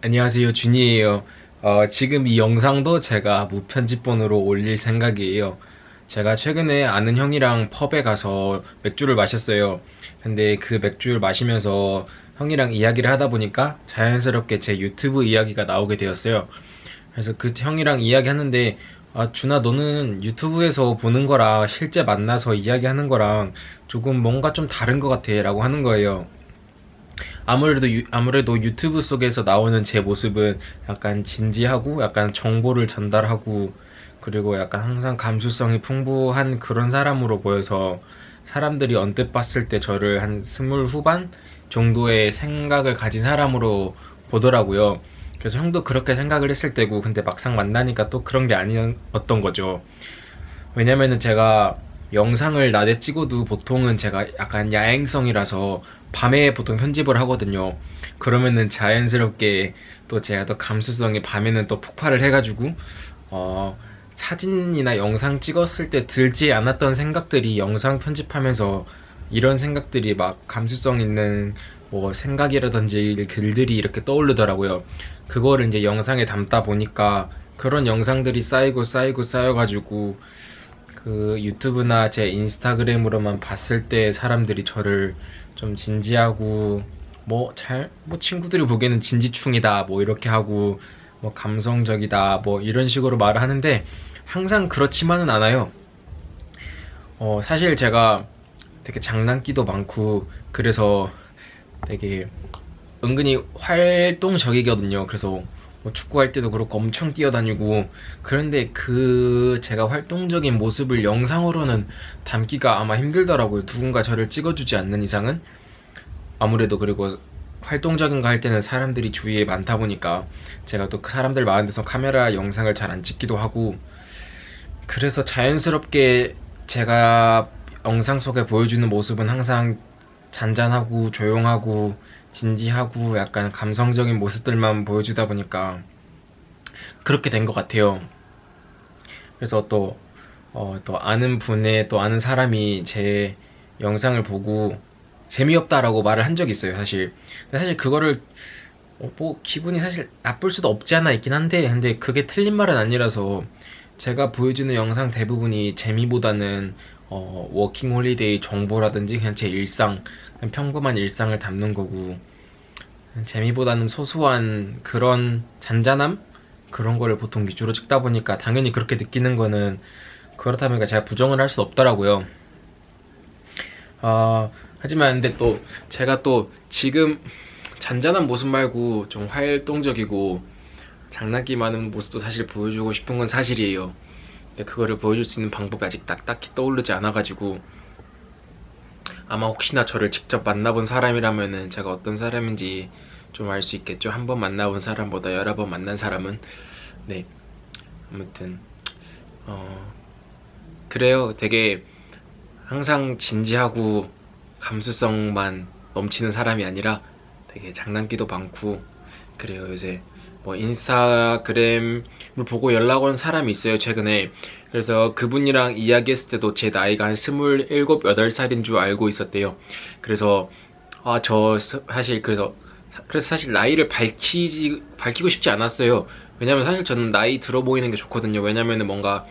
안녕하세요, 준이에요. 지금 이 영상도 제가 무편집본으로 올릴 생각이에요. 제가 최근에 아는 형이랑 펍에 가서 맥주를 마셨어요. 근데 그 맥주를 마시면서 형이랑 이야기를 하다 보니까 자연스럽게 제 유튜브 이야기가 나오게 되었어요. 그래서 그 형이랑 이야기하는데, 준아, 너는 유튜브에서 보는 거랑 실제 만나서 이야기하는 거랑 조금 뭔가 좀 다른 것 같아 라고 하는 거예요. 아무래도 유튜브 속에서 나오는 제 모습은 약간 진지하고 약간 정보를 전달하고 그리고 약간 항상 감수성이 풍부한 그런 사람으로 보여서 사람들이 언뜻 봤을 때 저를 한 스물 후반 정도의 생각을 가진 사람으로 보더라고요. 그래서 형도 그렇게 생각을 했을 때고, 근데 막상 만나니까 또 그런 게 아니었던 거죠. 왜냐면은 제가 영상을 낮에 찍어도 보통은 제가 약간 야행성이라서 밤에 보통 편집을 하거든요. 그러면은 자연스럽게 또 제가 또 감수성이 밤에는 또 폭발을 해가지고 어, 사진이나 영상 찍었을 때 들지 않았던 생각들이 영상 편집하면서 이런 생각들이 막 감수성 있는 뭐 생각이라든지 글들이 이렇게 떠오르더라고요. 그거를 이제 영상에 담다 보니까 그런 영상들이 쌓이고 쌓여가지고 그 유튜브나 제 인스타그램으로만 봤을 때 사람들이 저를 좀 진지하고 뭐 친구들이 보기에는 진지충이다 뭐 이렇게 하고 뭐 감성적이다 뭐 이런 식으로 말을 하는데 항상 그렇지만은 않아요. 사실 제가 되게 장난기도 많고 그래서 되게 은근히 활동적이거든요. 그래서 뭐 축구할 때도 그렇고 엄청 뛰어다니고, 그런데 그 제가 활동적인 모습을 영상으로는 담기가 아마 힘들더라고요. 누군가 저를 찍어주지 않는 이상은. 아무래도 그리고 활동적인 거 할 때는 사람들이 주위에 많다 보니까 제가 또 그 사람들 많은 데서 카메라 영상을 잘 안 찍기도 하고, 그래서 자연스럽게 제가 영상 속에 보여주는 모습은 항상 잔잔하고 조용하고 진지하고 약간 감성적인 모습들만 보여주다 보니까 그렇게 된 것 같아요. 그래서 또 아는 분의 또 아는 사람이 제 영상을 보고 재미없다라고 말을 한 적이 있어요, 사실. 근데 사실 그거를 뭐 기분이 사실 나쁠 수도 없지 않아 있긴 한데, 근데 그게 틀린 말은 아니라서 제가 보여주는 영상 대부분이 재미보다는 워킹 홀리데이 정보라든지 그냥 제 일상, 그냥 평범한 일상을 담는 거고, 재미보다는 소소한 그런 잔잔함? 그런 거를 보통 위주로 찍다 보니까 당연히 그렇게 느끼는 거는 그렇다 보니까 제가 부정을 할 수 없더라고요. 하지만 근데 또 제가 또 지금 잔잔한 모습 말고 좀 활동적이고 장난기 많은 모습도 사실 보여주고 싶은 건 사실이에요. 근데 그거를 보여줄 수 있는 방법이 아직 딱히 떠오르지 않아가지고, 아마 혹시나 저를 직접 만나본 사람이라면은 제가 어떤 사람인지 좀 알 수 있겠죠. 한 번 만나본 사람보다 여러 번 만난 사람은. 네, 아무튼 그래요. 되게 항상 진지하고 감수성만 넘치는 사람이 아니라 되게 장난기도 많고 그래요. 요새 뭐 인스타그램을 보고 연락 온 사람이 있어요, 최근에. 그래서 그분이랑 이야기했을 때도 제 나이가 한 27, 8살인 줄 알고 있었대요. 그래서 사실 그래서 사실 나이를 밝히고 싶지 않았어요. 왜냐면 사실 저는 나이 들어 보이는 게 좋거든요. 왜냐면은 뭔가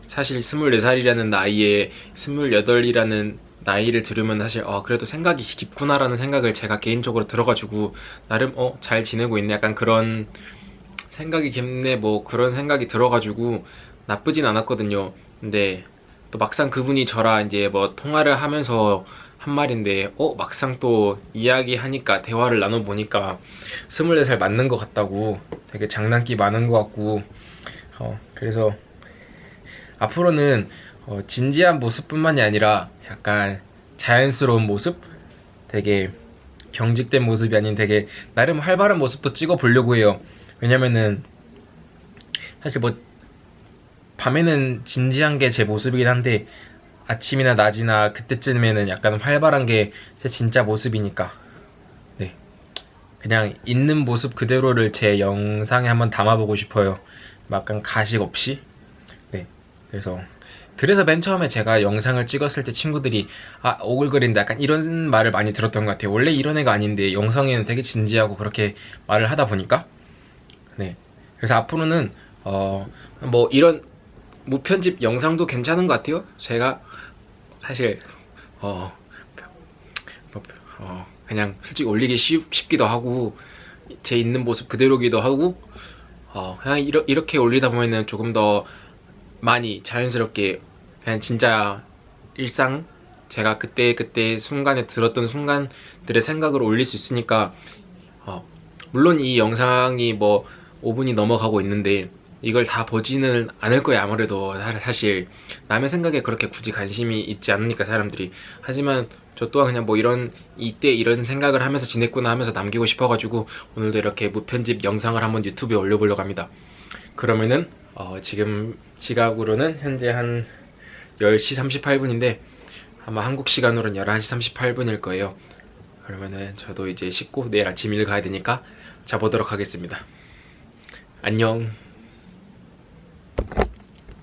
사실 24살이라는 나이에 28이라는 나이를 들으면 사실 그래도 생각이 깊구나라는 생각을 제가 개인적으로 들어가지고 나름 잘 지내고 있네 약간 그런 생각이 깊네 뭐 그런 생각이 들어가지고 나쁘진 않았거든요. 근데 또 막상 그분이 저랑 이제 뭐 통화를 하면서 한 말인데 막상 또 이야기하니까 대화를 나눠보니까 24살 맞는 것 같다고, 되게 장난기 많은 것 같고, 그래서 앞으로는 진지한 모습뿐만이 아니라 약간 자연스러운 모습, 되게 경직된 모습이 아닌 되게 나름 활발한 모습도 찍어 보려고 해요. 왜냐면은 사실 뭐 밤에는 진지한 게 제 모습이긴 한데 아침이나 낮이나 그때쯤에는 약간 활발한 게 제 진짜 모습이니까, 네, 그냥 있는 모습 그대로를 제 영상에 한번 담아보고 싶어요. 약간 가식 없이. 네, 그래서 맨 처음에 제가 영상을 찍었을 때 친구들이 오글거린다 약간 이런 말을 많이 들었던 것 같아요. 원래 이런 애가 아닌데 영상에는 되게 진지하고 그렇게 말을 하다 보니까. 네. 그래서 앞으로는 뭐 이런 무편집 영상도 괜찮은 것 같아요. 제가 사실 어, 그냥 솔직히 올리기 쉽기도 하고 제 있는 모습 그대로기도 하고 그냥 이렇게 올리다 보면은 조금 더 많이 자연스럽게 그냥 진짜 일상 제가 그때 순간에 들었던 순간들의 생각을 올릴 수 있으니까 물론 이 영상이 뭐 5분이 넘어가고 있는데 이걸 다 보지는 않을 거예요. 아무래도 사실 남의 생각에 그렇게 굳이 관심이 있지 않으니까 사람들이. 하지만 저 또한 그냥 뭐 이때 이런 생각을 하면서 지냈구나 하면서 남기고 싶어가지고 오늘도 이렇게 무편집 영상을 한번 유튜브에 올려보려고 합니다. 그러면은 지금 시각으로는 현재 한 10시 38분인데 아마 한국 시간으로는 11시 38분일 거예요. 그러면은 저도 이제 씻고 내일 아침 일 가야 되니까 자보도록 하겠습니다. 안녕.